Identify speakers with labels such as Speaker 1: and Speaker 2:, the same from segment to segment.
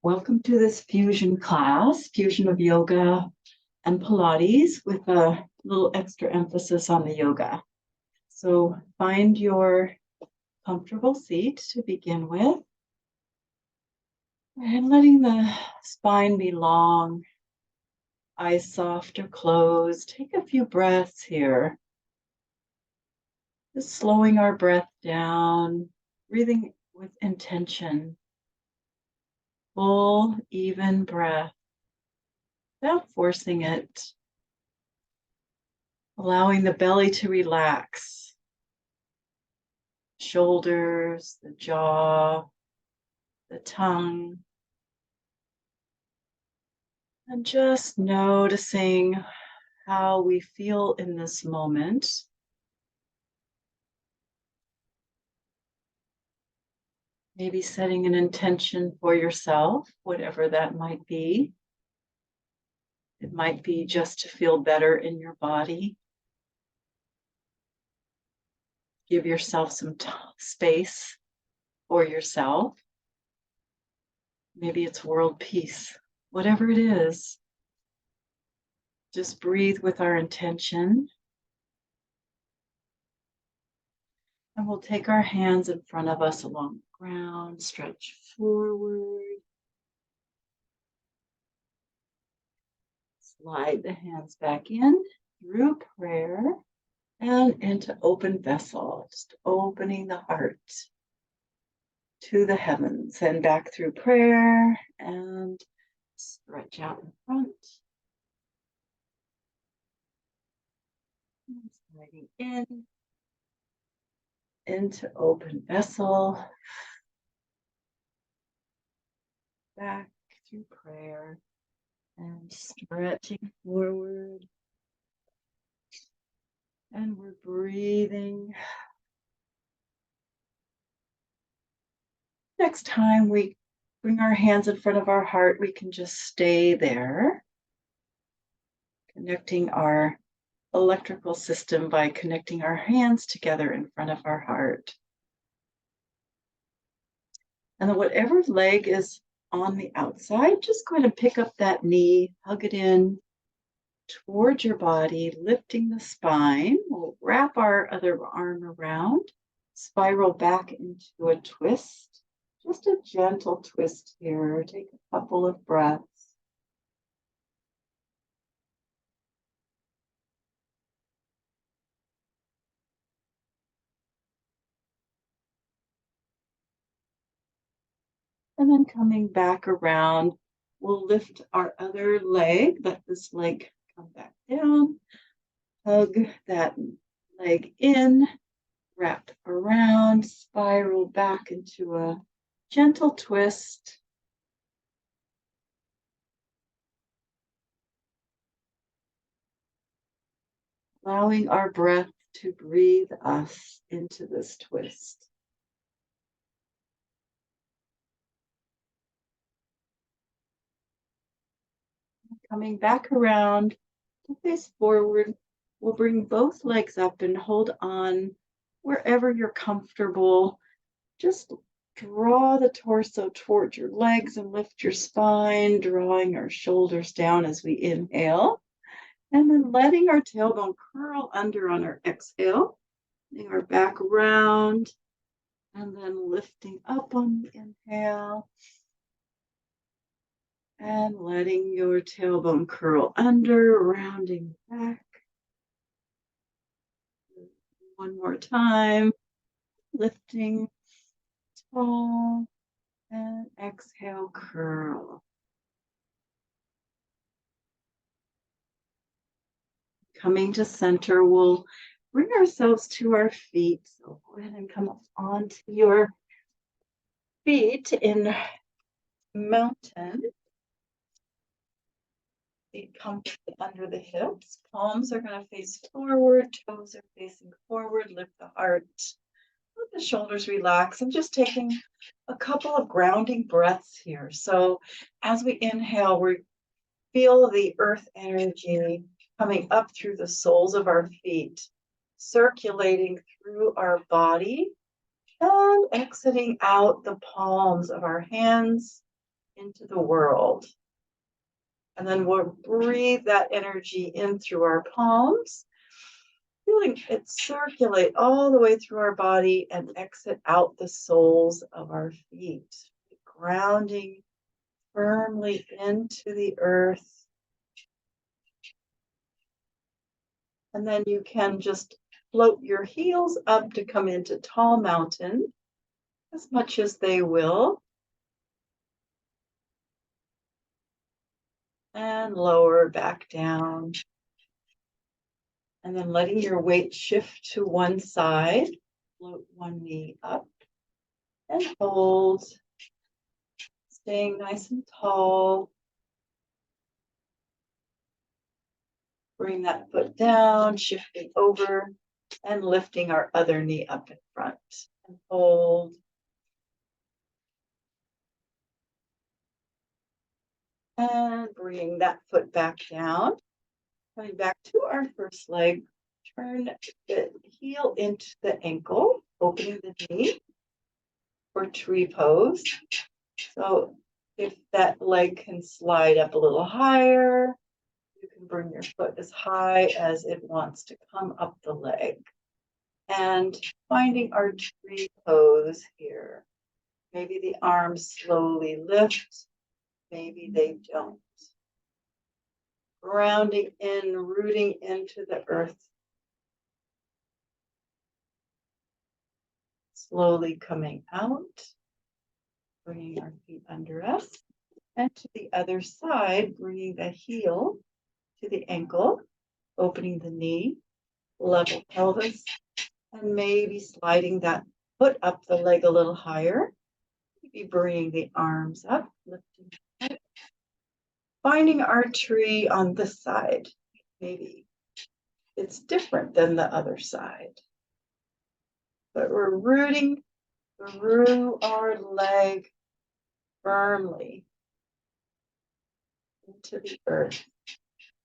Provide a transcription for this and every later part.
Speaker 1: Welcome to this fusion class, fusion of yoga and Pilates with a little extra emphasis on the yoga. So find your comfortable seat to begin with and letting the spine be long, eyes soft or closed. Take a few breaths here. Just slowing our breath down, breathing with intention. Full, even breath without forcing it. Allowing the belly to relax. Shoulders, the jaw, the tongue. And just noticing how we feel in this moment. Maybe setting an intention for yourself, whatever that might be. It might be just to feel better in your body. Give yourself some space for yourself. Maybe it's world peace, whatever it is. Just breathe with our intention. And we'll take our hands in front of us along the ground, stretch forward. Slide the hands back in through prayer and into open vessel, just opening the heart to the heavens and back through prayer and stretch out in front. And sliding in into open vessel, back through prayer and stretching forward. And we're breathing. Next time we bring our hands in front of our heart, we can just stay there, connecting our electrical system by connecting our hands together in front of our heart. And then whatever leg is on the outside, just go ahead and pick up that knee, hug it in towards your body, lifting the spine. We'll wrap our other arm around, spiral back into a twist. Just a gentle twist here. Take a couple of breaths. And then coming back around, we'll lift our other leg, let this leg come back down, hug that leg in, wrap around, spiral back into a gentle twist. Allowing our breath to breathe us into this twist. Coming back around to face forward, we'll bring both legs up and hold on wherever you're comfortable. Just draw the torso towards your legs and lift your spine, drawing our shoulders down as we inhale. And then letting our tailbone curl under on our exhale, letting our back around, and then lifting up on the inhale. And letting your tailbone curl under, rounding back. One more time, lifting tall, and exhale, curl. Coming to center, we'll bring ourselves to our feet. So go ahead and come up onto your feet in mountain. Feet comfortably under the hips. Palms are going to face forward. Toes are facing forward. Lift the heart. Let the shoulders relax. And just taking a couple of grounding breaths here. So as we inhale, we feel the earth energy coming up through the soles of our feet, circulating through our body, and exiting out the palms of our hands into the world. And then we'll breathe that energy in through our palms, feeling it circulate all the way through our body and exit out the soles of our feet, grounding firmly into the earth. And then you can just float your heels up to come into tall mountain as much as they will. And lower back down. And then letting your weight shift to one side. Float one knee up and hold. Staying nice and tall. Bring that foot down, shifting over and lifting our other knee up in front. And hold. And bring that foot back down. Coming back to our first leg, turn the heel into the ankle, opening the knee for tree pose. So if that leg can slide up a little higher, you can bring your foot as high as it wants to come up the leg. And finding our tree pose here. Maybe the arms slowly lift, maybe they don't. Grounding in, rooting into the earth. Slowly coming out, bringing our feet under us. And to the other side, bringing the heel to the ankle, opening the knee, level pelvis, and maybe sliding that foot up the leg a little higher. Maybe bringing the arms up, lifting it. Finding our tree on this side. Maybe it's different than the other side. But we're rooting through our leg firmly into the earth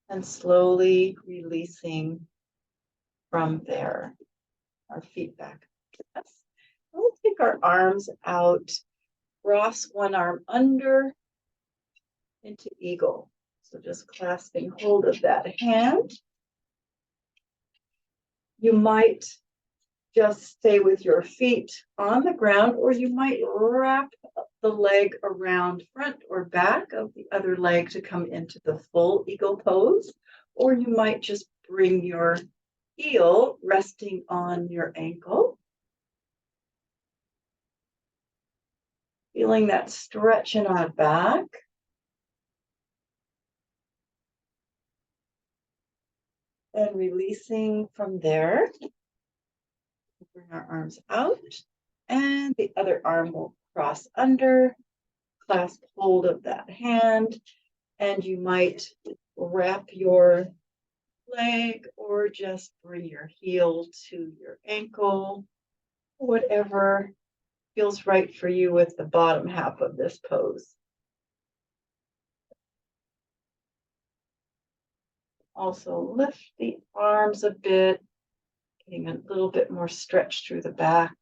Speaker 1: and slowly releasing from there. Our feet back to us. We'll take our arms out, cross one arm under into eagle. So just clasping hold of that hand. You might just stay with your feet on the ground, or you might wrap the leg around front or back of the other leg to come into the full eagle pose, or you might just bring your heel resting on your ankle. Feeling that stretch in our back. And releasing from there. Bring our arms out, and the other arm will cross under, clasp hold of that hand, and you might wrap your leg or just bring your heel to your ankle, whatever feels right for you with the bottom half of this pose. Also lift the arms a bit, getting a little bit more stretch through the back,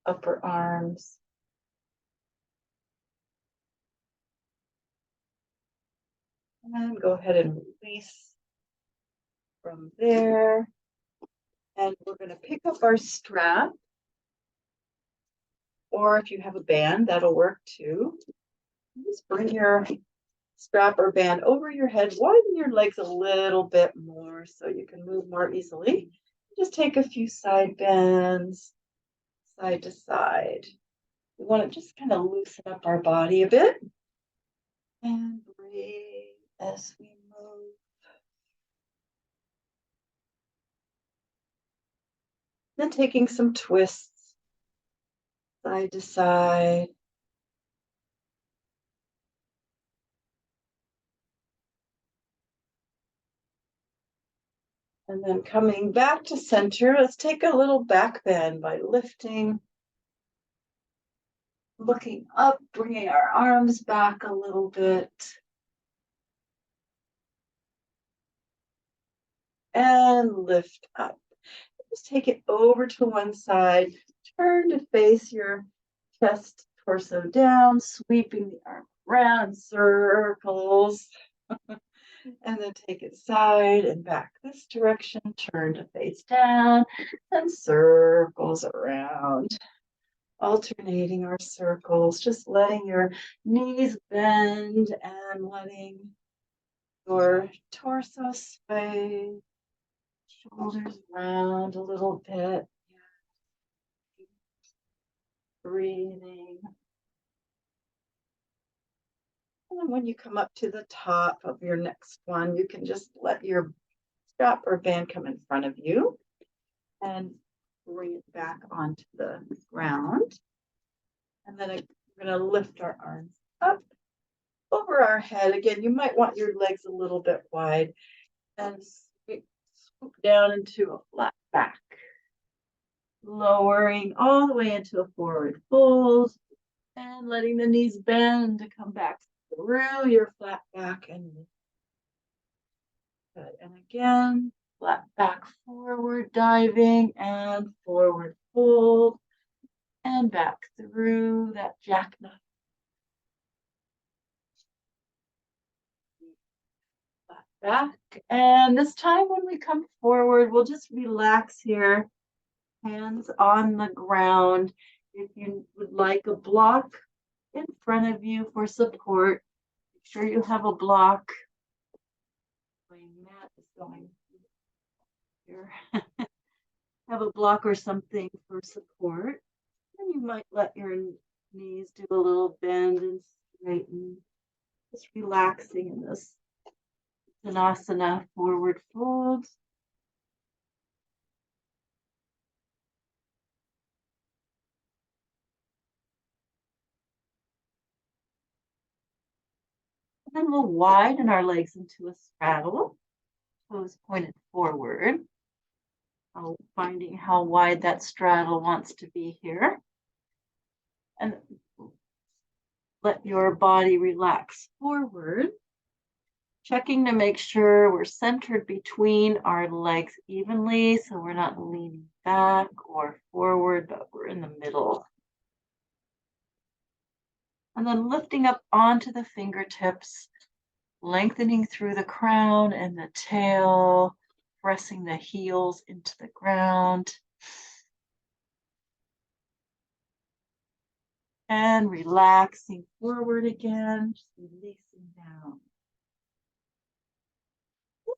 Speaker 1: upper arms. And go ahead and release from there. And we're going to pick up our strap. Or if you have a band, that'll work too. Just bring your strap or band over your head. Widen your legs a little bit more so you can move more easily. Just take a few side bends, side to side. We want to just kind of loosen up our body a bit. And breathe as we move. Then taking some twists, side to side. And then coming back to center, let's take a little back bend by lifting, looking up, bringing our arms back a little bit. And lift up. Just take it over to one side, turn to face your chest, torso down, sweeping the arm round circles. And then take it side and back this direction, turn to face down, and circles around. Alternating our circles, just letting your knees bend and letting your torso sway, shoulders round a little bit. Breathing. And then when you come up to the top of your next one, you can just let your strap or band come in front of you and bring it back onto the ground. And then we're going to lift our arms up over our head. Again, you might want your legs a little bit wide and swoop down into a flat back. Lowering all the way into a forward fold and letting the knees bend to come back through your flat back and good. And again, flat back forward, diving and forward fold and back through that jackknife. Flat back. And this time when we come forward, we'll just relax here. Hands on the ground. If you would like a block in front of you for support, make sure you have a block. My mat is going here. Have a block or something for support. And you might let your knees do a little bend and straighten. Just relaxing in this Thanasana forward fold. And then we'll widen our legs into a straddle, toes pointed forward. Finding how wide that straddle wants to be here. And let your body relax forward. Checking to make sure we're centered between our legs evenly, so we're not leaning back or forward, but we're in the middle. And then lifting up onto the fingertips, lengthening through the crown and the tail, pressing the heels into the ground. And relaxing forward again, just releasing down.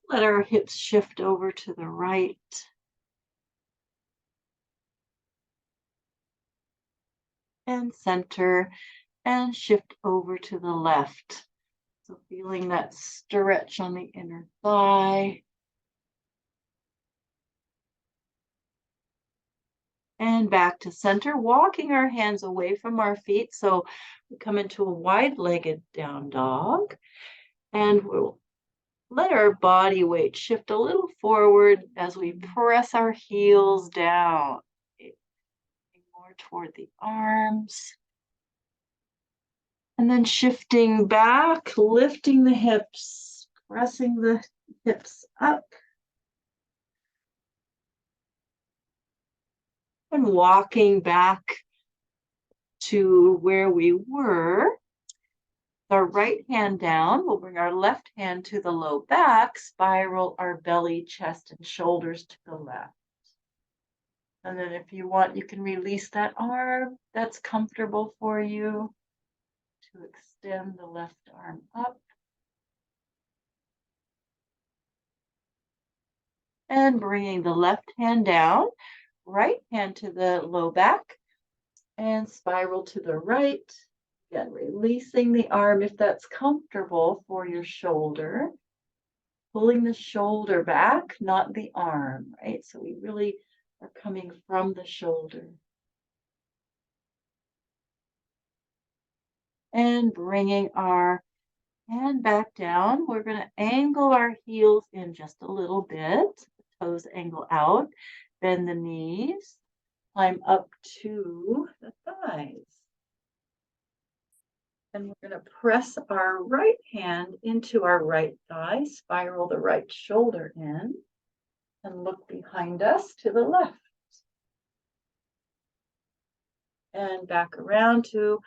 Speaker 1: Let our hips shift over to the right. And center and shift over to the left. So feeling that stretch on the inner thigh. And back to center, walking our hands away from our feet. So we come into a wide-legged down dog. And we'll let our body weight shift a little forward as we press our heels down. More toward the arms. And then shifting back, lifting the hips, pressing the hips up. And walking back to where we were. Our right hand down, we'll bring our left hand to the low back, spiral our belly, chest, and shoulders to the left. And then if you want, you can release that arm that's comfortable for you to extend the left arm up. And bringing the left hand down, right hand to the low back, and spiral to the right. Again, releasing the arm if that's comfortable for your shoulder. Pulling the shoulder back, not the arm, right? So we really are coming from the shoulder. And bringing our hand back down. We're going to angle our heels in just a little bit. Toes angle out. Bend the knees. Climb up to the thighs. And we're going to press our right hand into our right thigh. Spiral the right shoulder in. And look behind us to the left. And back around to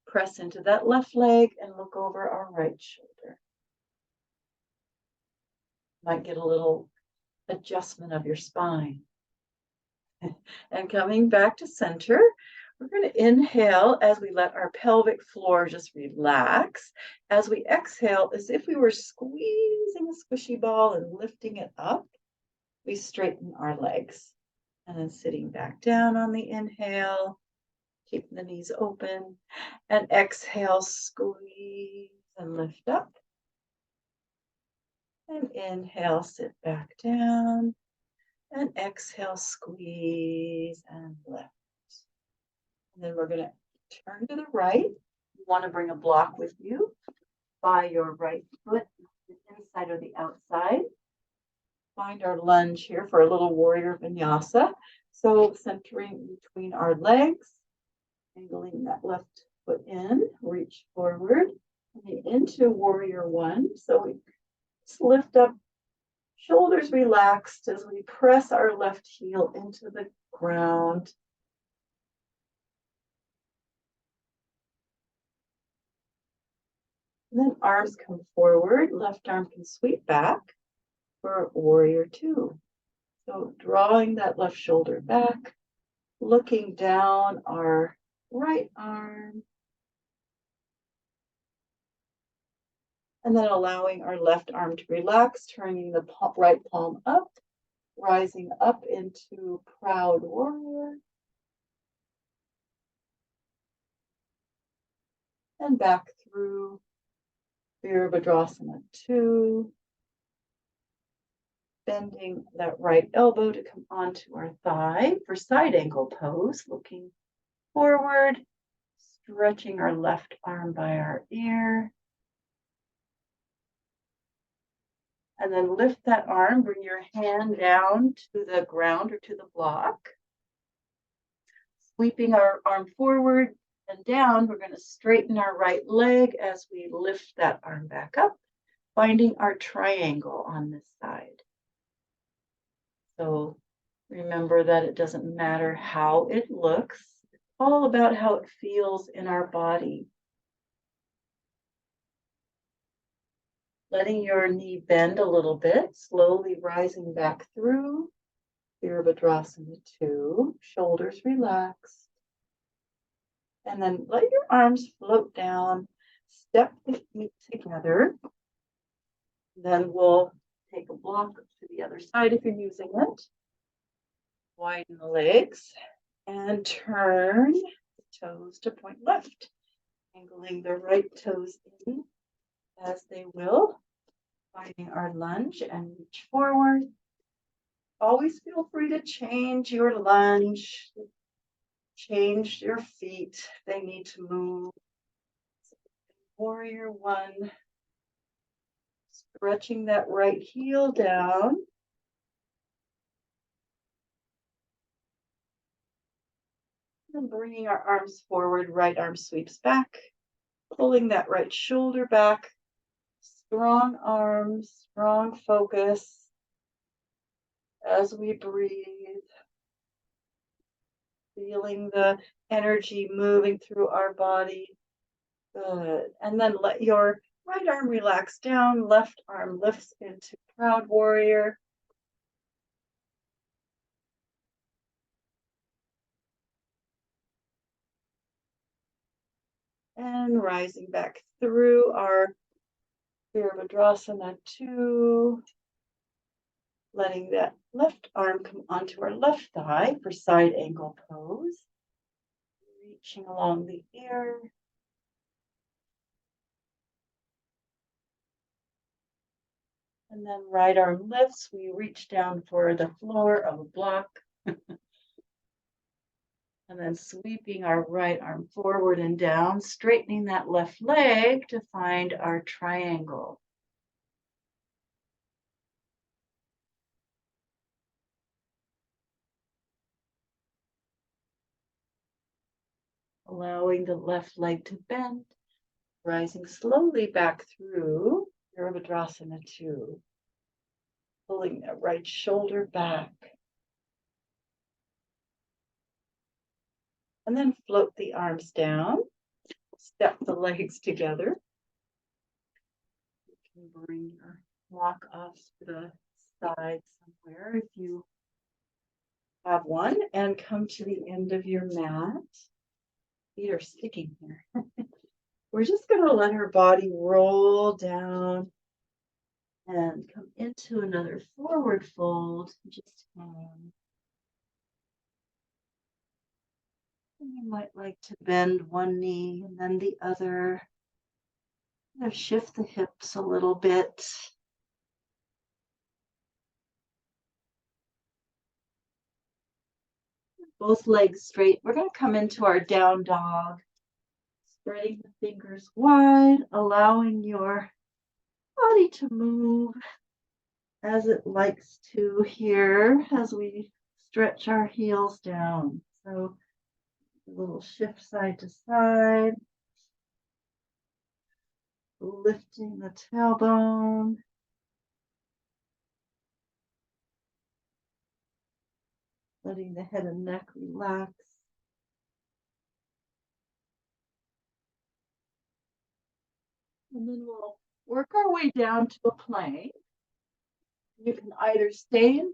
Speaker 1: Press into that left leg and look over our right shoulder. Might get a little adjustment of your spine. And coming back to center, we're going to inhale as we let our pelvic floor just relax. As we exhale, as if we were squeezing a squishy ball and lifting it up, we straighten our legs. And then sitting back down on the inhale, keeping the knees open, and exhale, squeeze and lift up. And inhale, sit back down. And exhale, squeeze and lift. And then we're going to turn to the right. You want to bring a block with you by your right foot, the inside or the outside. Find our lunge here for a little warrior vinyasa. So centering between our legs, angling that left foot in, reach forward, and into warrior one. So we just lift up, shoulders relaxed as we press our left heel into the ground. And then arms come forward, left arm can sweep back for warrior two. So drawing that left shoulder back, looking down our right arm, and then allowing our left arm to relax, turning the right palm up, rising up into proud warrior, and back through Virabhadrasana 2, bending that right elbow to come onto our thigh for side angle pose, looking forward, stretching our left arm by our ear. And then lift that arm, bring your hand down to the ground or to the block. Sweeping our arm forward and down, we're going to straighten our right leg as we lift that arm back up, finding our triangle on this side. So remember that it doesn't matter how it looks, it's all about how it feels in our body. Letting your knee bend a little bit, slowly rising back through Virabhadrasana 2, shoulders relaxed. And then let your arms float down, step the feet together. Then we'll take a block to the other side if you're using it. Widen the legs and turn the toes to point left, angling the right toes in as they will, finding our lunge and reach forward. Always feel free to change your lunge, change your feet if they need to move. Warrior one, stretching that right heel down. And bringing our arms forward, right arm sweeps back, pulling that right shoulder back. Strong arms, strong focus as we breathe. Feeling the energy moving through our body. Good. And then let your right arm relax down, left arm lifts into proud warrior. And rising back through our Virabhadrasana 2. Letting that left arm come onto our left thigh for side angle pose. Reaching along the ear. And then right arm lifts, we reach down for the floor of a block. And then sweeping our right arm forward and down, straightening that left leg to find our triangle. Allowing the left leg to bend, rising slowly back through Virabhadrasana 2. Pulling that right shoulder back. And then float the arms down, step the legs together. You can bring your block off to the side somewhere if you have one, and come to the end of your mat. Feet are sticking here. We're just going to let her body roll down and come into another forward fold. Just hang. And you might like to bend one knee and then the other. Kind of shift the hips a little bit. Both legs straight. We're going to come into our down dog. Spreading the fingers wide, allowing your body to move as it likes to here as we stretch our heels down. So a little shift side to side, lifting the tailbone. Letting the head and neck relax. And then we'll work our way down to a plank. You can either stay in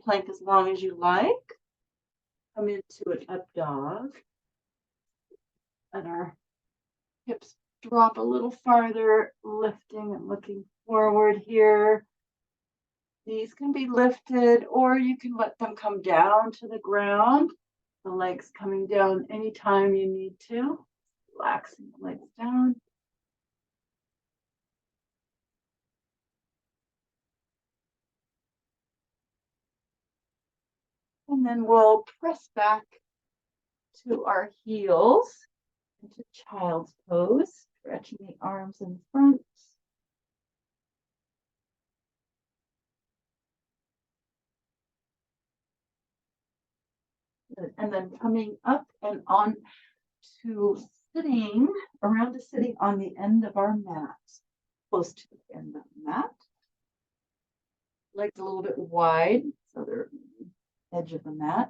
Speaker 1: plank as long as you like. Come into an up dog. And our hips drop a little farther, lifting and looking forward here. These can be lifted, or you can let them come down to the ground. The legs coming down anytime you need to. Relaxing the legs down. And then we'll press back to our heels into child's pose, stretching the arms in front. And then coming up and on to sitting, around to sitting on the end of our mat, close to the end of the mat. Legs a little bit wide, so they're edge of the mat.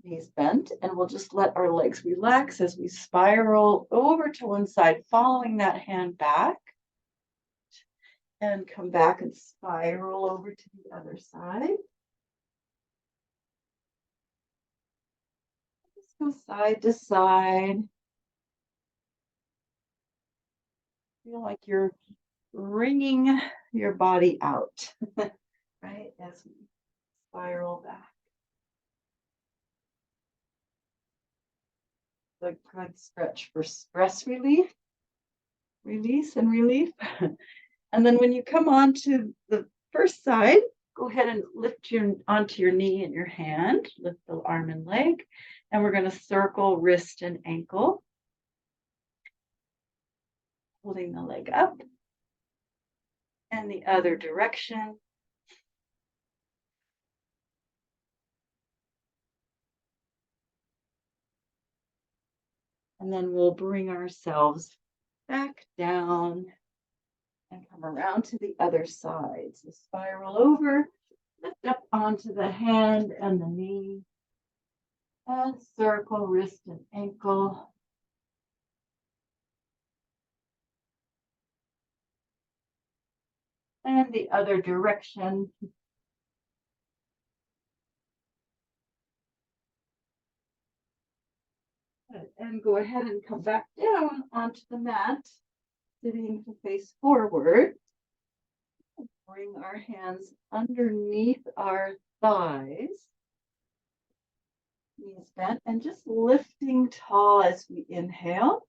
Speaker 1: Knees bent, and we'll just let our legs relax as we spiral over to one side, following that hand back, and come back and spiral over to the other side. Just go side to side. Feel like you're wringing your body out, right, as we spiral back. A good stretch for stress relief, release and relief. And then when you come on to the first side, go ahead and lift onto your knee and your hand, lift the arm and leg, and we're going to circle wrist and ankle, holding the leg up and the other direction. And then we'll bring ourselves back down and come around to the other side. So spiral over, lift up onto the hand and the knee, and circle wrist and ankle. And the other direction. And go ahead and come back down onto the mat, sitting to face forward. Bring our hands underneath our thighs, knees bent, and just lifting tall as we inhale.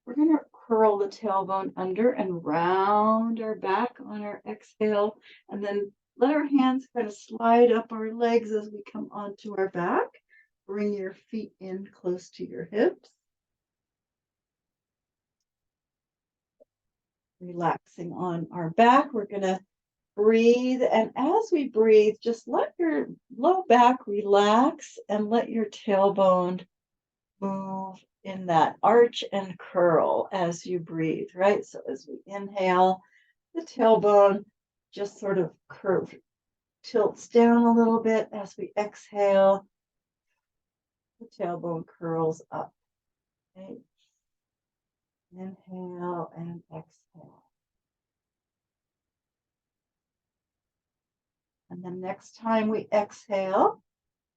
Speaker 1: We're going to curl the tailbone under and round our back on our exhale, and then let our hands kind of slide up our legs as we come onto our back. Bring your feet in close to your hips. Relaxing on our back, we're going to breathe, and as we breathe, just let your low back relax and let your tailbone move in that arch and curl as you breathe, right? So as we inhale, the tailbone just sort of tilts down a little bit. As we exhale, the tailbone curls up. Okay? Inhale and exhale. And the next time we exhale,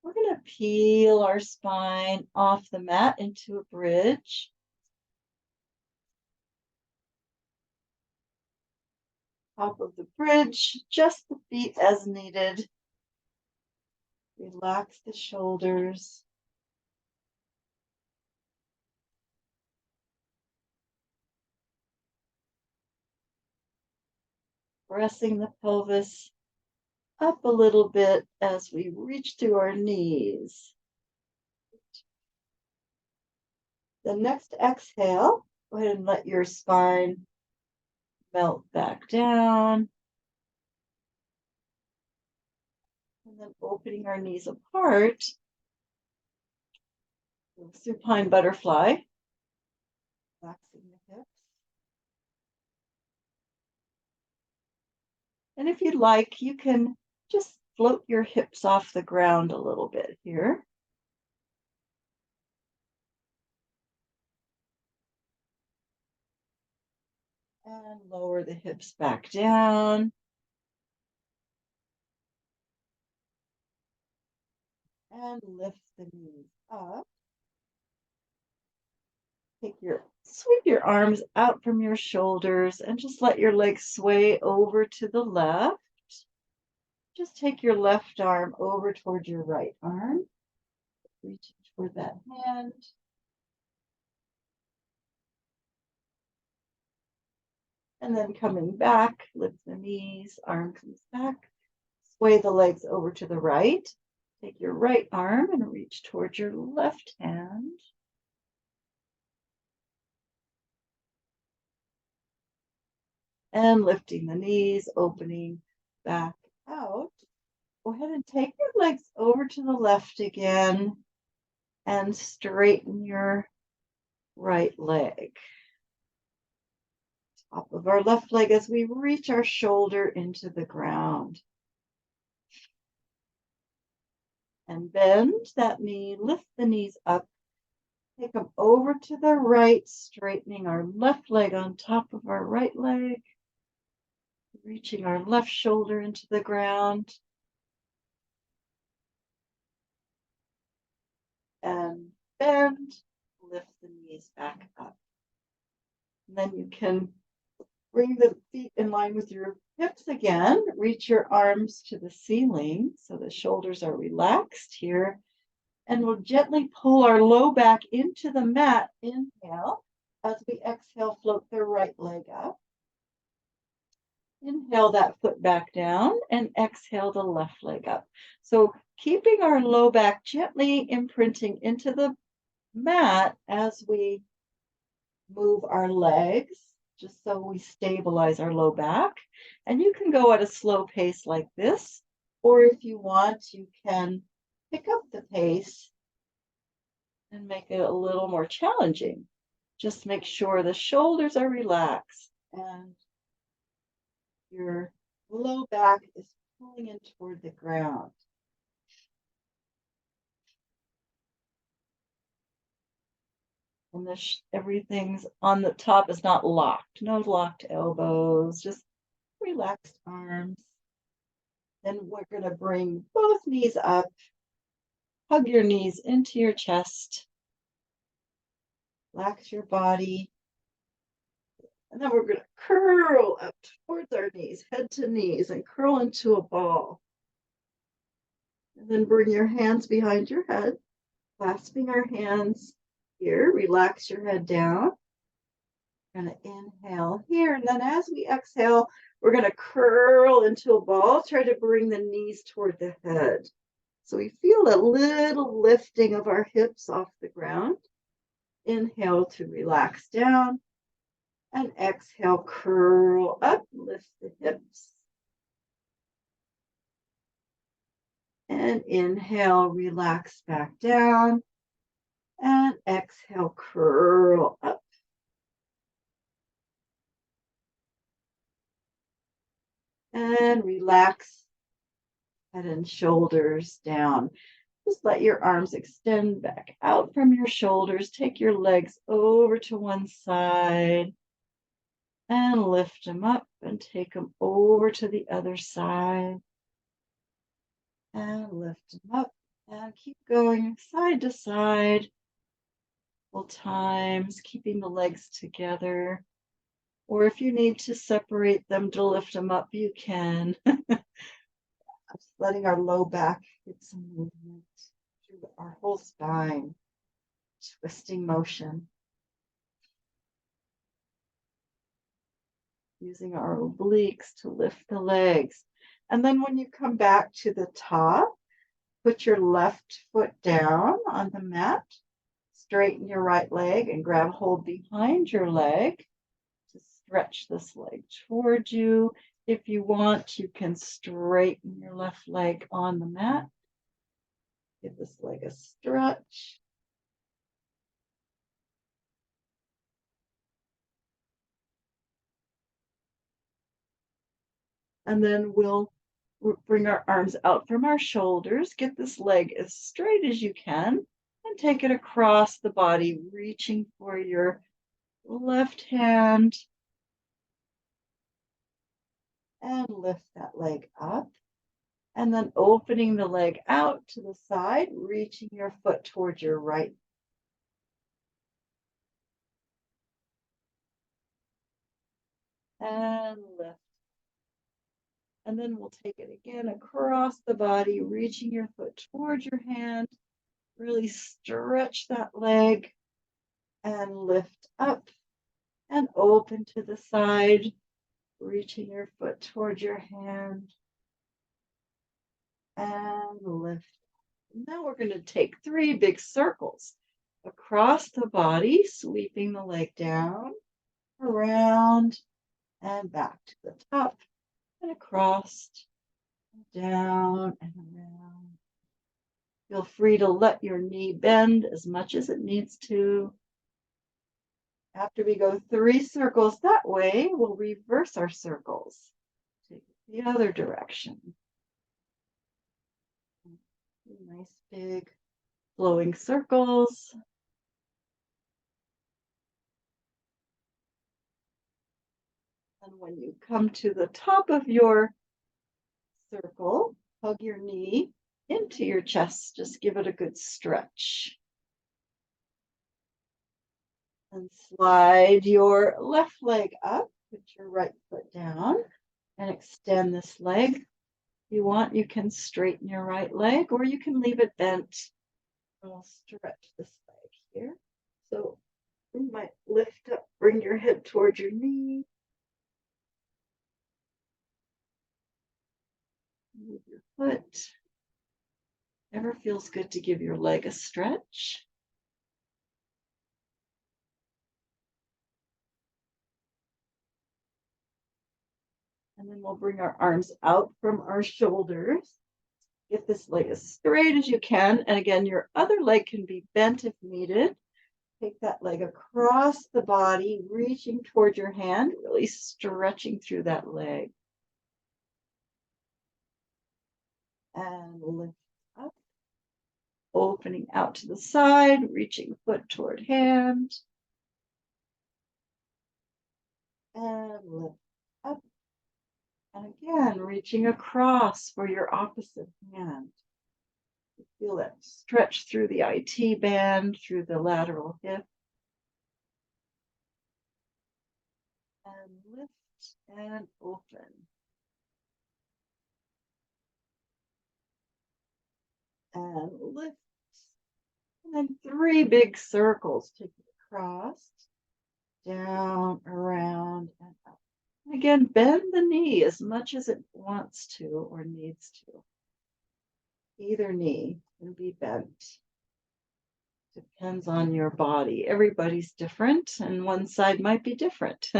Speaker 1: we're going to peel our spine off the mat into a bridge. Top of the bridge, just the feet as needed. Relax the shoulders. Pressing the pelvis up a little bit as we reach through our knees. The next exhale, go ahead and let your spine melt back down. And then opening our knees apart. Supine butterfly. Relaxing the hips. And if you'd like, you can just float your hips off the ground a little bit here. And lower the hips back down. And lift the knees up. Sweep your arms out from your shoulders and just let your legs sway over to the left. Just take your left arm over toward your right arm. Reaching toward that hand. And then coming back, lift the knees, arm comes back. Sway the legs over to the right. Take your right arm and reach toward your left hand. And lifting the knees, opening back out. Go ahead and take your legs over to the left again and straighten your right leg. Top of our left leg as we reach our shoulder into the ground. And bend that knee, lift the knees up. Take them over to the right, straightening our left leg on top of our right leg. Reaching our left shoulder into the ground. And bend, lift the knees back up. And then you can bring the feet in line with your hips again. Reach your arms to the ceiling so the shoulders are relaxed here. And we'll gently pull our low back into the mat. Inhale. As we exhale, float the right leg up. Inhale that foot back down and exhale the left leg up. So keeping our low back gently imprinting into the mat as we move our legs, just so we stabilize our low back. And you can go at a slow pace like this, or if you want, you can pick up the pace and make it a little more challenging. Just make sure the shoulders are relaxed and your low back is pulling in toward the ground. And everything's on the top is not locked. No locked elbows, just relaxed arms. Then we're going to bring both knees up. Hug your knees into your chest. Relax your body. And then we're going to curl up towards our knees, head to knees, and curl into a ball. And then bring your hands behind your head, clasping our hands here. Relax your head down. We're going to inhale here. And then as we exhale, we're going to curl into a ball. Try to bring the knees toward the head. So we feel a little lifting of our hips off the ground. Inhale to relax down. And exhale, curl up, lift the hips. And inhale, relax back down. And exhale, curl up. And relax head and shoulders down. Just let your arms extend back out from your shoulders. Take your legs over to one side and lift them up and take them over to the other side and lift them up and keep going side to side multiple times, keeping the legs together. Or if you need to separate them to lift them up, you can. Just letting our low back get some movement through our whole spine, twisting motion. Using our obliques to lift the legs. And then when you come back to the top, put your left foot down on the mat, straighten your right leg and grab hold behind your leg to stretch this leg toward you. If you want, you can straighten your left leg on the mat. Give this leg a stretch. And then we'll bring our arms out from our shoulders. Get this leg as straight as you can and take it across the body, reaching for your left hand and lift that leg up. And then opening the leg out to the side, reaching your foot towards your right. And lift. And then we'll take it again across the body, reaching your foot towards your hand. Really stretch that leg and lift up and open to the side, reaching your foot towards your hand and lift. Now we're going to take 3 big circles across the body, sweeping the leg down, around, and back to the top, and across, down, and around. Feel free to let your knee bend as much as it needs to. After we go 3 circles that way, we'll reverse our circles. Take it the other direction. Nice big flowing circles. And when you come to the top of your circle, hug your knee into your chest. Just give it a good stretch. And slide your left leg up. Put your right foot down and extend this leg. If you want, you can straighten your right leg or you can leave it bent. I'll stretch this leg here. So you might lift up, bring your head towards your knee. Move your foot. Never feels good to give your leg a stretch. And then we'll bring our arms out from our shoulders. Get this leg as straight as you can. And again, your other leg can be bent if needed. Take that leg across the body, reaching toward your hand, really stretching through that leg. And lift up, opening out to the side, reaching foot toward hand. And lift up. And again, reaching across for your opposite hand. You feel that stretch through the IT band, through the lateral hip. And lift and open. And lift. And then 3 big circles. Take it across, down, around, and up. And again, bend the knee as much as it wants to or needs to. Either knee can be bent. Depends on your body. Everybody's different, and one side might be different.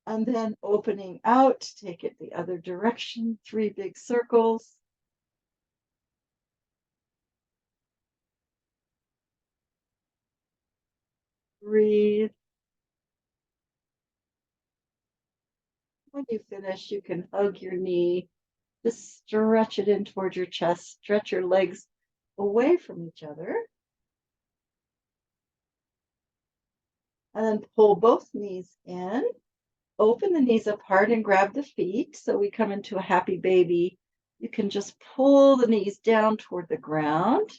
Speaker 1: And then opening out, take it the other direction, 3 big circles. Breathe. When you finish, you can hug your knee. Just stretch it in towards your chest. Stretch your legs away from each other. And then pull both knees in. Open the knees apart and grab the feet. So we come into a happy baby. You can just pull the knees down toward the ground.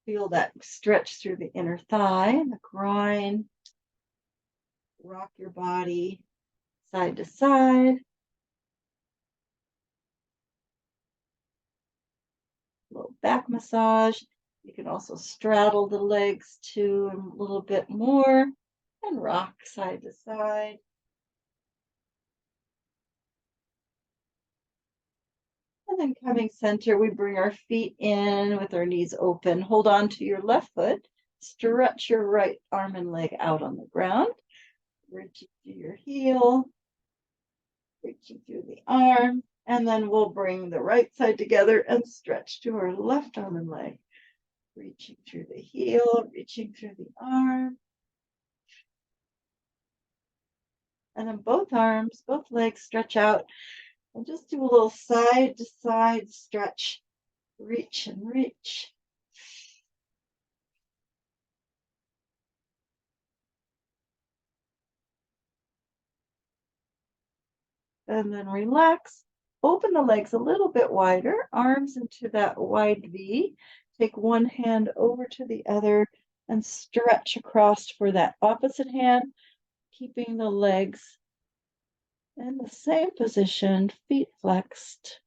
Speaker 1: Feel that stretch through the inner thigh and the groin. Rock your body side to side. Little back massage. You can also straddle the legs too a little bit more and rock side to side. And then coming center, we bring our feet in with our knees open. Hold on to your left foot. Stretch your right arm and leg out on the ground. Reaching through your heel. Reaching through the arm. And then we'll bring the right side together and stretch to our left arm and leg. Reaching through the heel, reaching through the arm. And then both arms, both legs stretch out. And just do a little side to side stretch. Reach and reach. And then relax. Open the legs a little bit wider, arms into that wide V. Take one hand over to the other and stretch across for that opposite hand, keeping the legs in the same position, feet flexed.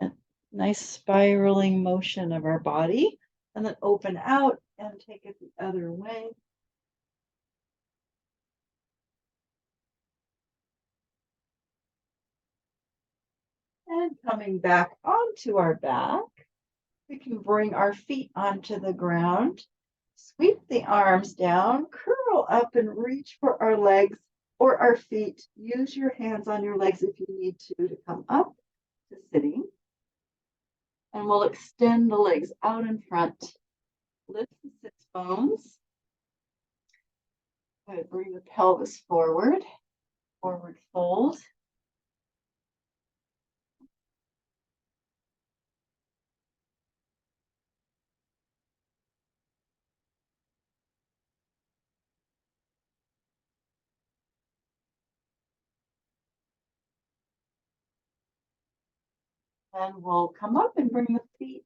Speaker 1: A nice spiraling motion of our body. And then open out and take it the other way. And coming back onto our back, we can bring our feet onto the ground, sweep the arms down, curl up and reach for our legs or our feet. Use your hands on your legs if you need to come up to sitting. And we'll extend the legs out in front. Lift the sits bones. Bring the pelvis forward, forward fold. Then we'll come up and bring the feet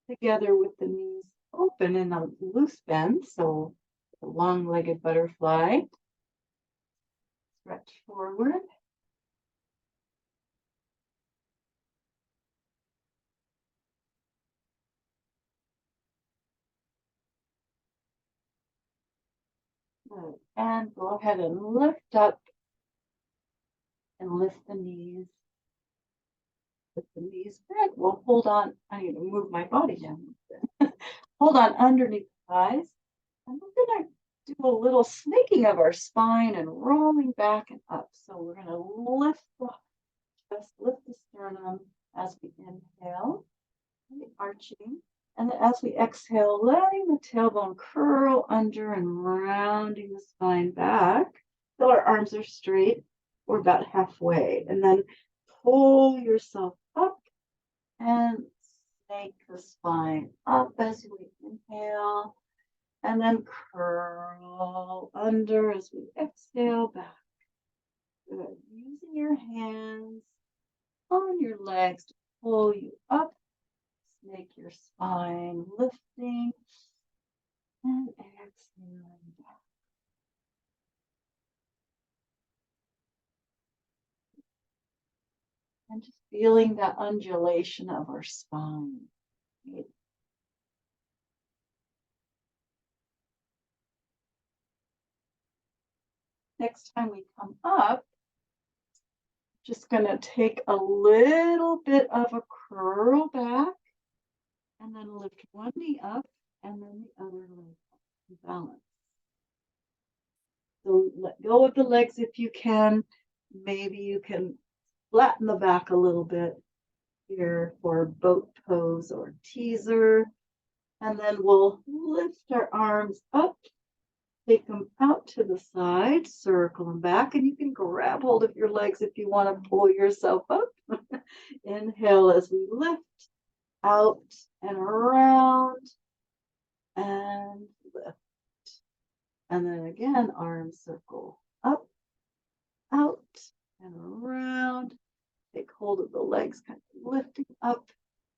Speaker 1: together with the knees open in a loose bend. So a long-legged butterfly. Stretch forward. Good. And go ahead and lift up and lift the knees. Lift the knees back. We'll hold on. I need to move my body down. Hold on underneath the thighs. And we're going to do a little snaking of our spine and rolling back and up. So we're going to lift the chest, lift the sternum as we inhale, arching. And then as we exhale, letting the tailbone curl under and rounding the spine back till our arms are straight. We're about halfway. And then pull yourself up and snake the spine up as we inhale. And then curl under as we exhale back. Good. Using your hands on your legs to pull you up. Snake your spine, lifting and exhaling back. And just feeling that undulation of our spine. Right? Next time we come up, just going to take a little bit of a curl back and then lift one knee up and then the other leg up and balance. So let go of the legs if you can. Maybe you can flatten the back a little bit here for boat pose or teaser. And then we'll lift our arms up, take them out to the side, circle them back, and you can grab hold of your legs if you want to pull yourself up. Inhale as we lift out and around and lift. And then again, arms circle up, out, and around. Take hold of the legs, kind of lifting up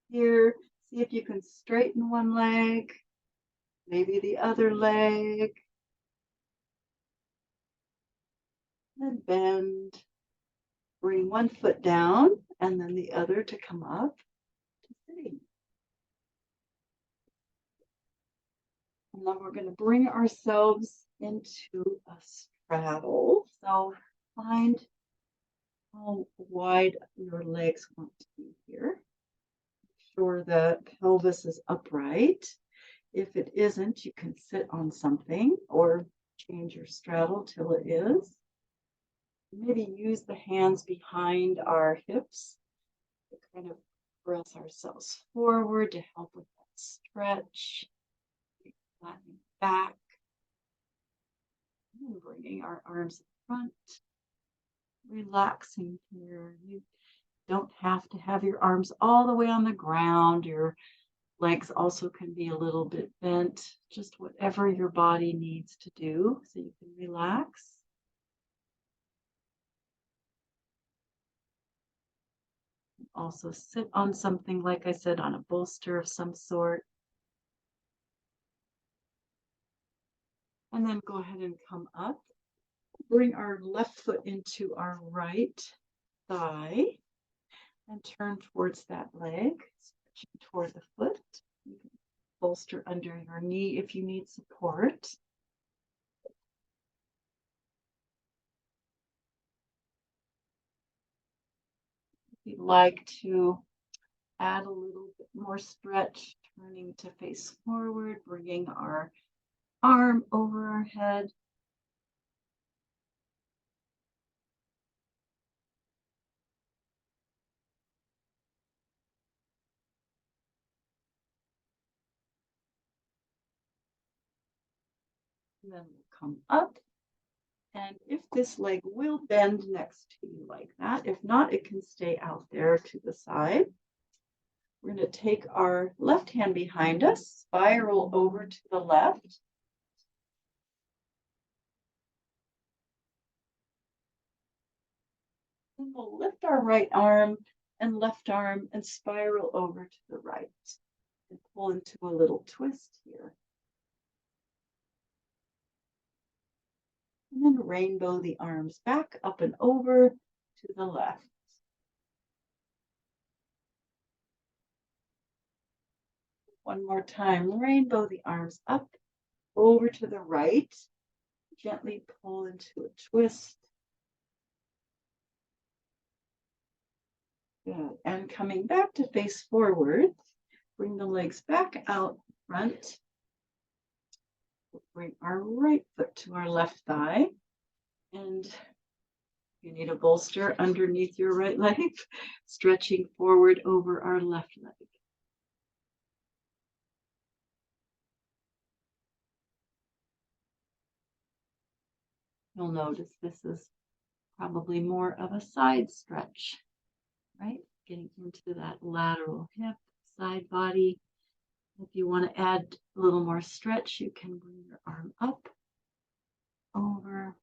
Speaker 1: here. See if you can straighten one leg, maybe the other leg. Then bend. Bring one foot down and then the other to come up to sitting. And then we're going to bring ourselves into a straddle. So find how wide your legs want to be here. Make sure the pelvis is upright. If it isn't, you can sit on something or change your straddle till it is. Maybe use the hands behind our hips to kind of press ourselves forward to help with that stretch. Flattening back. And bringing our arms in front. Relaxing here. You don't have to have your arms all the way on the ground. Your legs also can be a little bit bent. Just whatever your body needs to do so you can relax. Also sit on something, like I said, on a bolster of some sort. And then go ahead and come up. Bring our left foot into our right thigh and turn towards that leg, stretching toward the foot. You can bolster under your knee if you need support. If you'd like to add a little bit more stretch, turning to face forward, bringing our arm over our head. And then we'll come up. And if this leg will bend next to you like that, if not, it can stay out there to the side. We're going to take our left hand behind us, spiral over to the left. And we'll lift our right arm and left arm and spiral over to the right. And pull into a little twist here. And then rainbow the arms back up and over to the left. One more time, rainbow the arms up, over to the right. Gently pull into a twist. Good. And coming back to face forward, bring the legs back out front. We'll bring our right foot to our left thigh. And you need a bolster underneath your right leg, stretching forward over our left leg. You'll notice this is probably more of a side stretch, right? Getting into that lateral hip, side body. If you want to add a little more stretch, you can bring your arm up, over.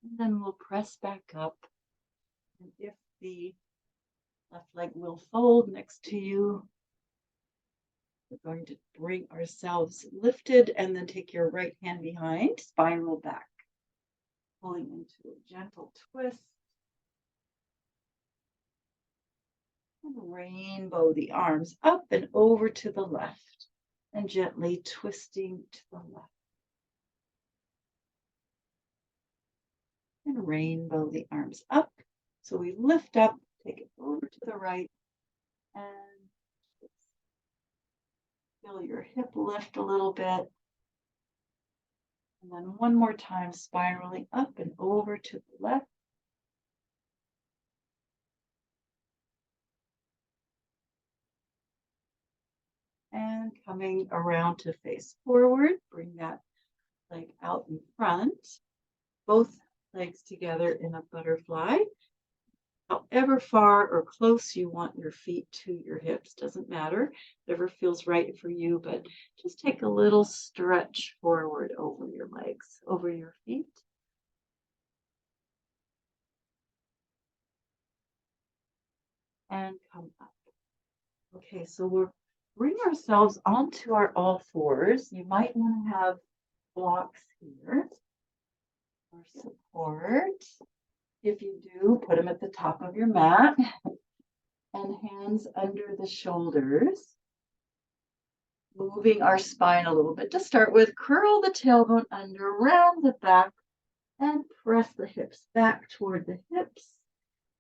Speaker 1: And then we'll press back up. And if the left leg will fold next to you, we're going to bring ourselves lifted and then take your right hand behind, spiral back, pulling into a gentle twist. And rainbow the arms up and over to the left and gently twisting to the left. And rainbow the arms up. So we lift up, take it over to the right, and feel your hip lift a little bit. And then one more time, spiraling up and over to the left. And coming around to face forward, bring that leg out in front, both legs together in a butterfly. However far or close you want your feet to your hips, doesn't matter, whatever feels right for you, but just take a little stretch forward over your legs, over your feet. And come up. Okay, so we'll bring ourselves onto our all fours. You might want to have blocks here for support. If you do, put them at the top of your mat and hands under the shoulders. Moving our spine a little bit to start with, curl the tailbone under, round the back, and press the hips back toward the hips,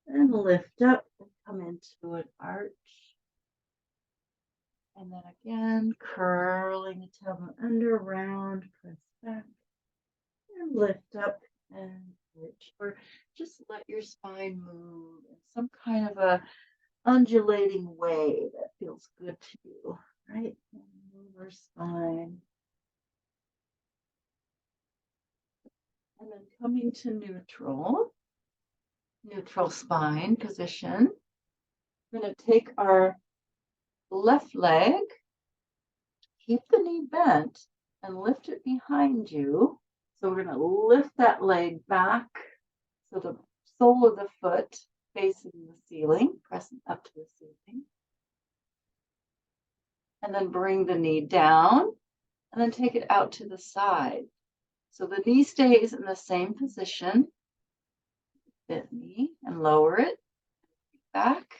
Speaker 1: and lift up and come into an arch. And then again, curling the tailbone under, round, press back, and lift up and arch. Or just let your spine move in some kind of a undulating way that feels good to you, right? And move our spine. And then coming to neutral spine position. We're going to take our left leg, keep the knee bent, and lift it behind you. So we're going to lift that leg back so the sole of the foot facing the ceiling, pressing up to the ceiling. And then bring the knee down, and then take it out to the side. So the knee stays in the same position. Bent knee and lower it back,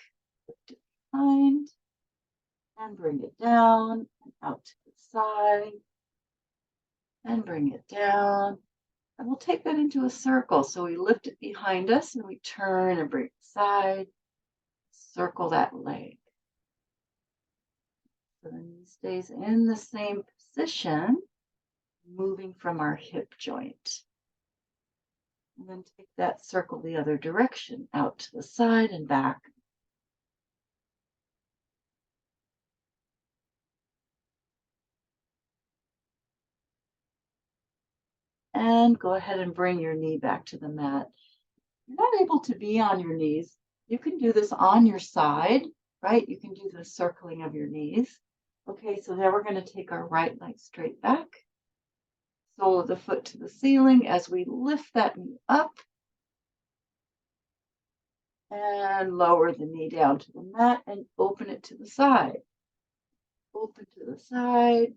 Speaker 1: lift it behind, and bring it down and out to the side, and bring it down. And we'll take that into a circle. So we lift it behind us and we turn and bring it aside, circle that leg. So the knee stays in the same position, moving from our hip joint. And then take that circle the other direction, out to the side and back. And go ahead and bring your knee back to the mat. If you're not able to be on your knees, you can do this on your side, right? You can do the circling of your knees. Okay, so now we're going to take our right leg straight back, sole of the foot to the ceiling as we lift that knee up and lower the knee down to the mat and open it to the side. Open to the side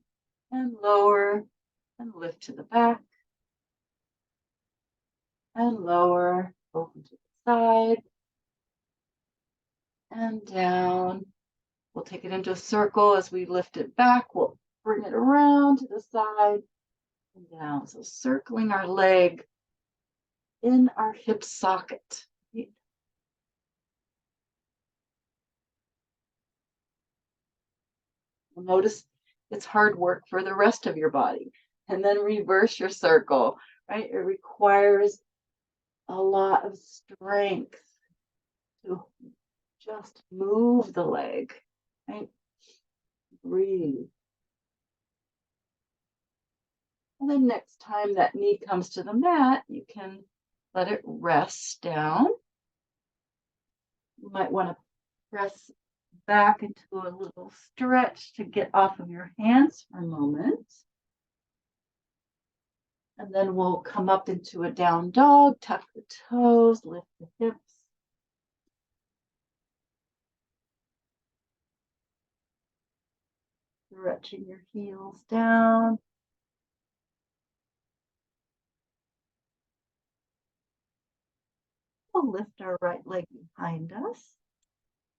Speaker 1: and lower and lift to the back and lower, open to the side and down. We'll take it into a circle as we lift it back. We'll bring it around to the side and down. So circling our leg in our hip socket. You'll notice it's hard work for the rest of your body. And then reverse your circle, right? It requires a lot of strength to just move the leg, right? Breathe. And then next time that knee comes to the mat, you can let it rest down. You might want to press back into a little stretch to get off of your hands for a moment. And then we'll come up into a down dog, tuck the toes, lift the hips. Stretching your heels down. We'll lift our right leg behind us.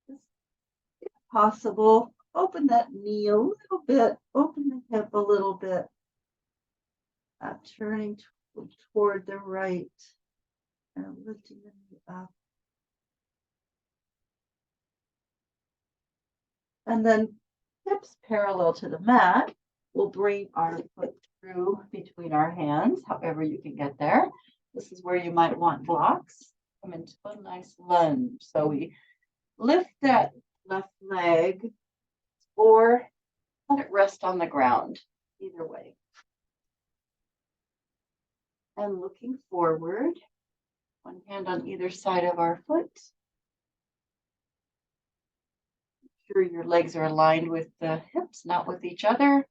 Speaker 1: If possible, open that knee a little bit, open the hip a little bit. Turning toward the right and lifting the knee up. And then hips parallel to the mat. We'll bring our foot through between our hands, however you can get there. This is where you might want blocks. Come into a nice lunge. So we lift that left leg or let it rest on the ground, either way. And looking forward, one hand on either side of our foot. Make sure your legs are aligned with the hips, not with each other.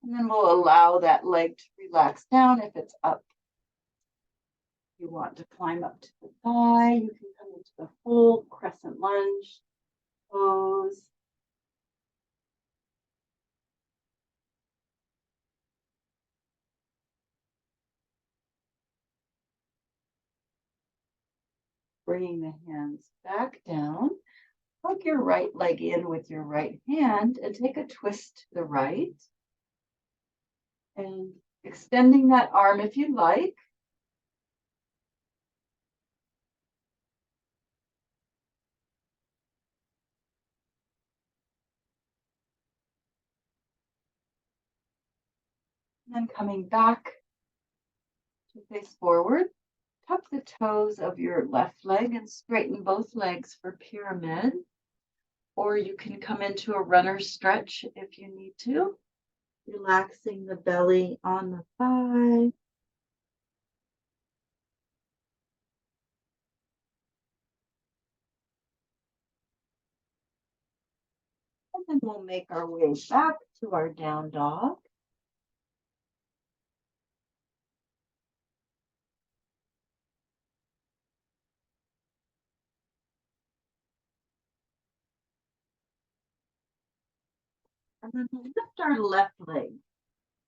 Speaker 1: And then we'll allow that leg to relax down if it's up. If you want to climb up to the thigh, you can come into the full crescent lunge pose. Bringing the hands back down. Plug your right leg in with your right hand and take a twist to the right. And extending that arm if you like. And then coming back to face forward. Tuck the toes of your left leg and straighten both legs for pyramid. Or you can come into a runner's stretch if you need to. Relaxing the belly on the thigh. And then we'll make our way back to our down dog. And then we'll lift our left leg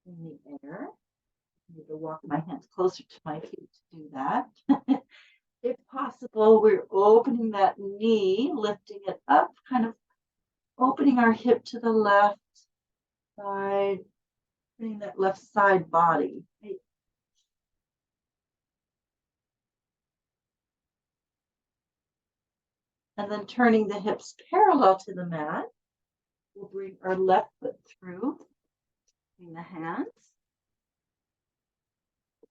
Speaker 1: in the air. I need to walk my hands closer to my feet to do that. If possible, we're opening that knee, lifting it up, kind of opening our hip to the left side, putting that left side body. And then turning the hips parallel to the mat. We'll bring our left foot through, in the hands.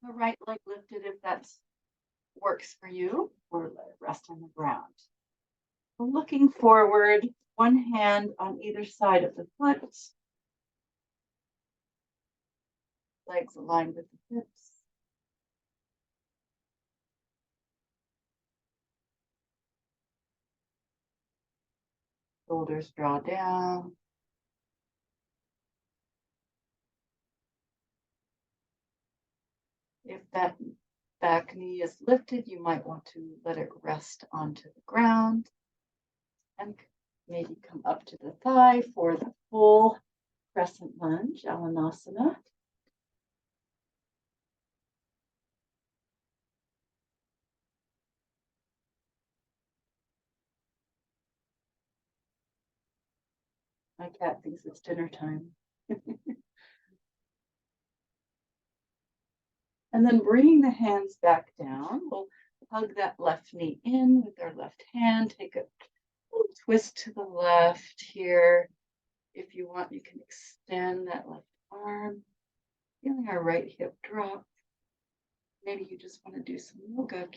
Speaker 1: The right leg lifted if that works for you, or let it rest on the ground. Looking forward, one hand on either side of the foot. Legs aligned with the hips. Shoulders draw down. If that back knee is lifted, you might want to let it rest onto the ground and maybe come up to the thigh for the full crescent lunge, Alanasana. My cat thinks it's dinner time. And then bringing the hands back down, we'll hug that left knee in with our left hand. Take a little twist to the left here. If you want, you can extend that left arm. Feeling our right hip drop. Maybe you just want to do some yoga.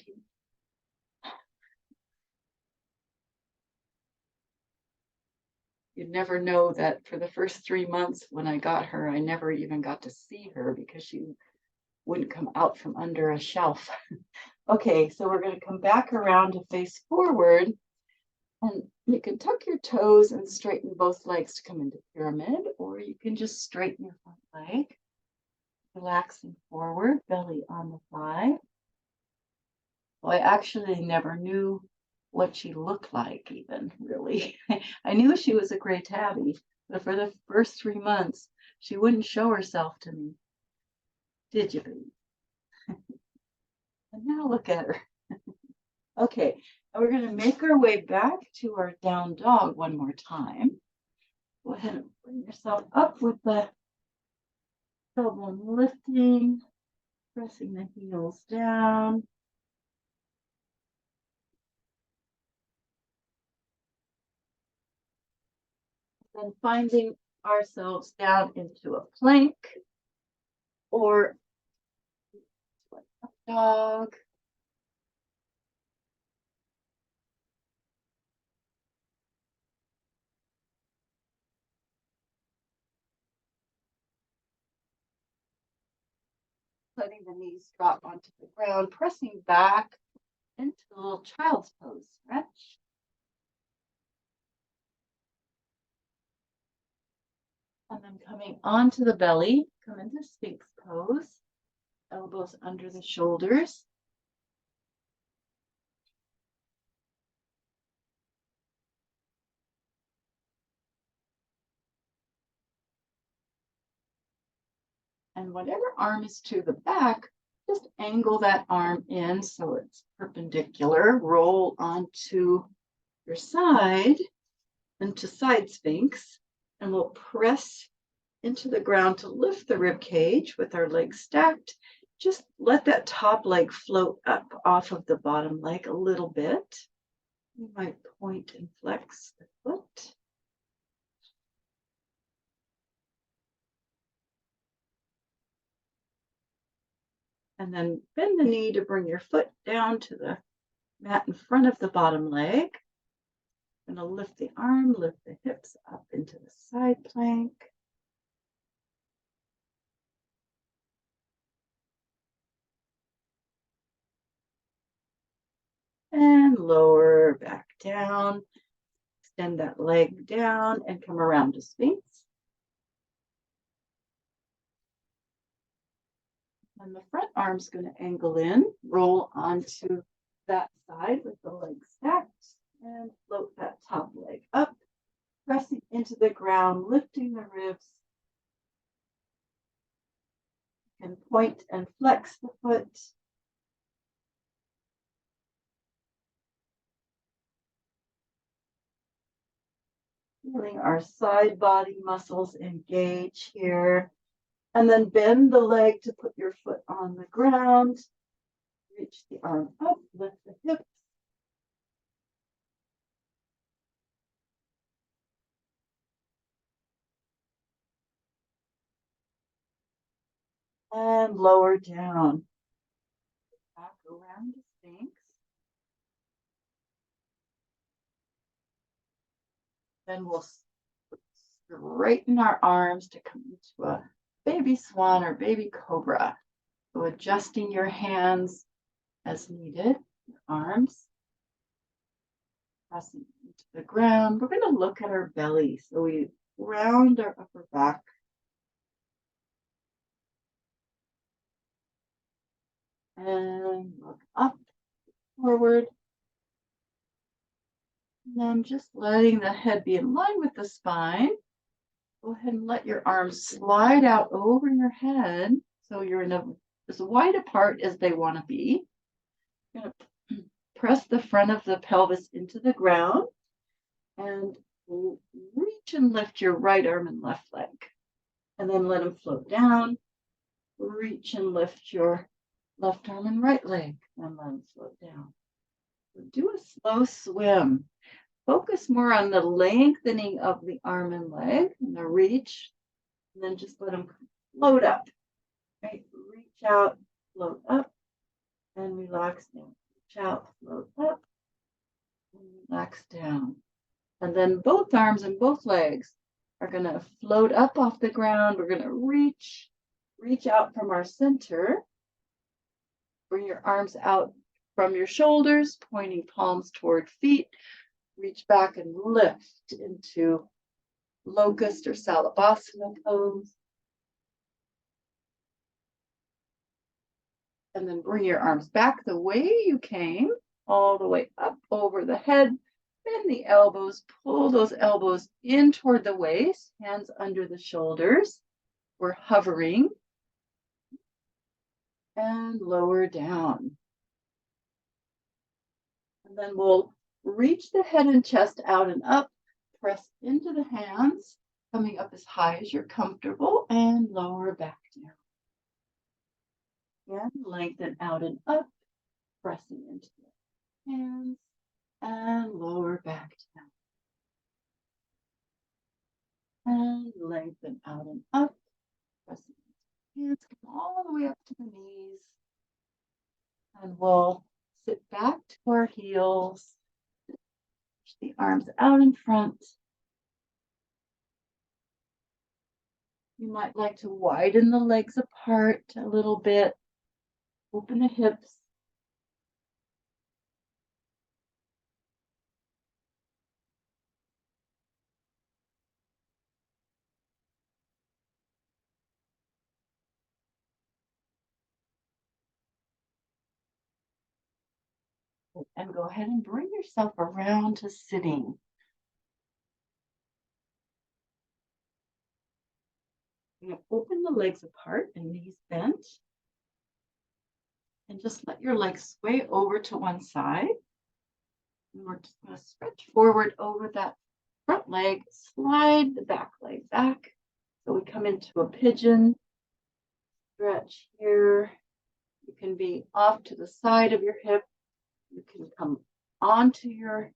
Speaker 1: You'd never know that for the first 3 months when I got her, I never even got to see her because she wouldn't come out from under a shelf. Okay, so we're going to come back around to face forward. And you can tuck your toes and straighten both legs to come into pyramid, or you can just straighten your front leg. Relaxing forward, belly on the thigh. Well, I actually never knew what she looked like, even really. I knew she was a gray tabby, but for the first 3 months, she wouldn't show herself to me. Did you, baby? And now look at her. Okay, and we're going to make our way back to our down dog one more time. Go ahead and bring yourself up with the tailbone lifting, pressing the heels down. Then finding ourselves down into a plank or a dog. letting the knees drop onto the ground, pressing back into the little child's pose. Stretch. And then coming onto the belly, come into Sphinx pose. Elbows under the shoulders. And whatever arm is to the back, just angle that arm in so it's perpendicular. Roll onto your side, into side Sphinx, and we'll press into the ground to lift the rib cage with our legs stacked. Just let that top leg float up off of the bottom leg a little bit. You might point and flex the foot. And then bend the knee to bring your foot down to the mat in front of the bottom leg. I'm going to lift the arm, lift the hips up into the side plank. And lower back down. Extend that leg down and come around to Sphinx. And the front arm's going to angle in, roll onto that side with the leg stacked, and float that top leg up, pressing into the ground, lifting the ribs. You can point and flex the foot. Feeling our side body muscles engage here. And then bend the leg to put your foot on the ground. Reach the arm up, lift the hips. And lower down. Back around the Sphinx. Then we'll straighten our arms to come into a baby swan or baby cobra. So adjusting your hands as needed, your arms. Pressing into the ground. We're going to look at our belly. So we round our upper back. And look up, forward. And then just letting the head be in line with the spine. Go ahead and let your arms slide out over your head. So you're in as wide apart as they want to be. You're going to press the front of the pelvis into the ground and reach and lift your right arm and left leg. And then let them float down. Reach and lift your left arm and right leg and let them float down. So do a slow swim. Focus more on the lengthening of the arm and leg and the reach, and then just let them float up. Right? Reach out, float up, and relax down. Reach out, float up, and relax down. And then both arms and both legs are going to float up off the ground. We're going to reach out from our center. Bring your arms out from your shoulders, pointing palms toward feet. Reach back and lift into locust or salabhasana pose. And then bring your arms back the way you came, all the way up over the head. Bend the elbows, pull those elbows in toward the waist, hands under the shoulders. We're hovering. And lower down. And then we'll reach the head and chest out and up, press into the hands, coming up as high as you're comfortable, and lower back down. And lengthen out and up, pressing into the hands, and lower back down. And lengthen out and up, pressing into the hands, come all the way up to the knees. And we'll sit back to our heels. The arms out in front. You might like to widen the legs apart a little bit Open the hips. And go ahead and bring yourself around to sitting. You're going to open the legs apart and knees bent. And just let your legs sway over to one side. And we're just going to stretch forward over that front leg, slide the back leg back. So we come into a pigeon, stretch here. You can be off to the side of your hip. You can come onto your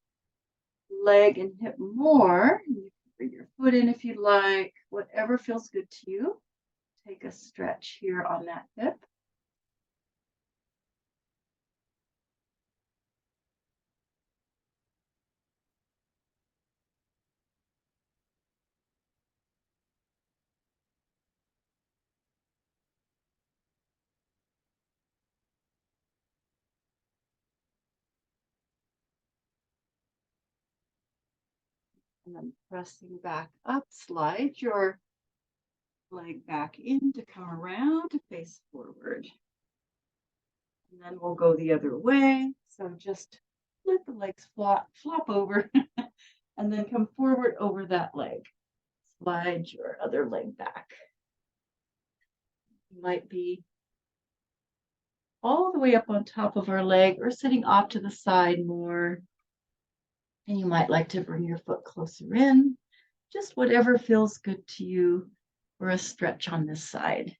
Speaker 1: leg and hip more. You can bring your foot in if you'd like, whatever feels good to you. Take a stretch here on that hip. And then pressing back up, slide your leg back in to come around to face forward. And then we'll go the other way. So just let the legs flop over and then come forward over that leg. Slide your other leg back. You might be all the way up on top of our leg or sitting off to the side more. And you might like to bring your foot closer in, just whatever feels good to you for a stretch on this side.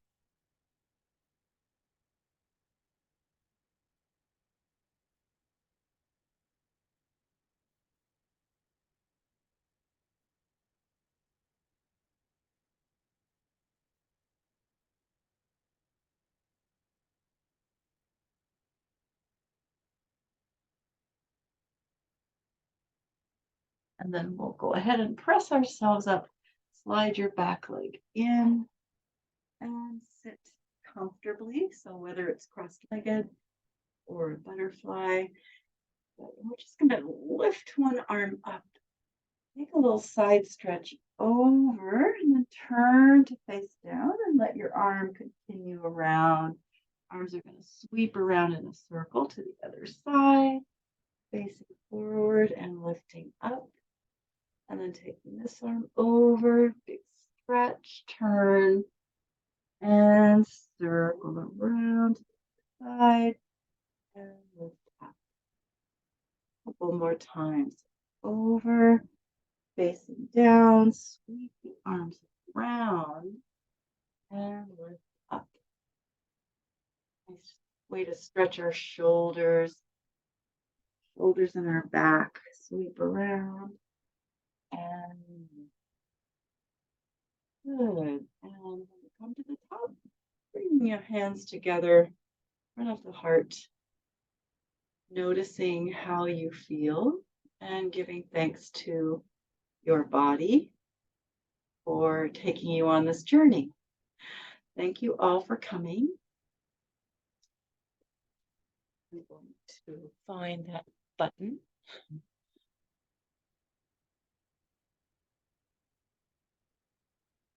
Speaker 1: And then we'll go ahead and press ourselves up. Slide your back leg in and sit comfortably. So whether it's cross-legged or a butterfly, we're just going to lift one arm up. Take a little side stretch over and then turn to face down and let your arm continue around. Arms are going to sweep around in a circle to the other side, facing forward and lifting up. And then taking this arm over, big stretch, turn, and circle around to the side, and lift up. A couple more times. Over, facing down, sweep the arms around, and lift up. Nice way to stretch our shoulders and our back. Sweep around, and good. And when we come to the top, bring your hands together in front of the heart, noticing how you feel and giving thanks to your body for taking you on this journey. Thank you all for coming. I'm going to find that button.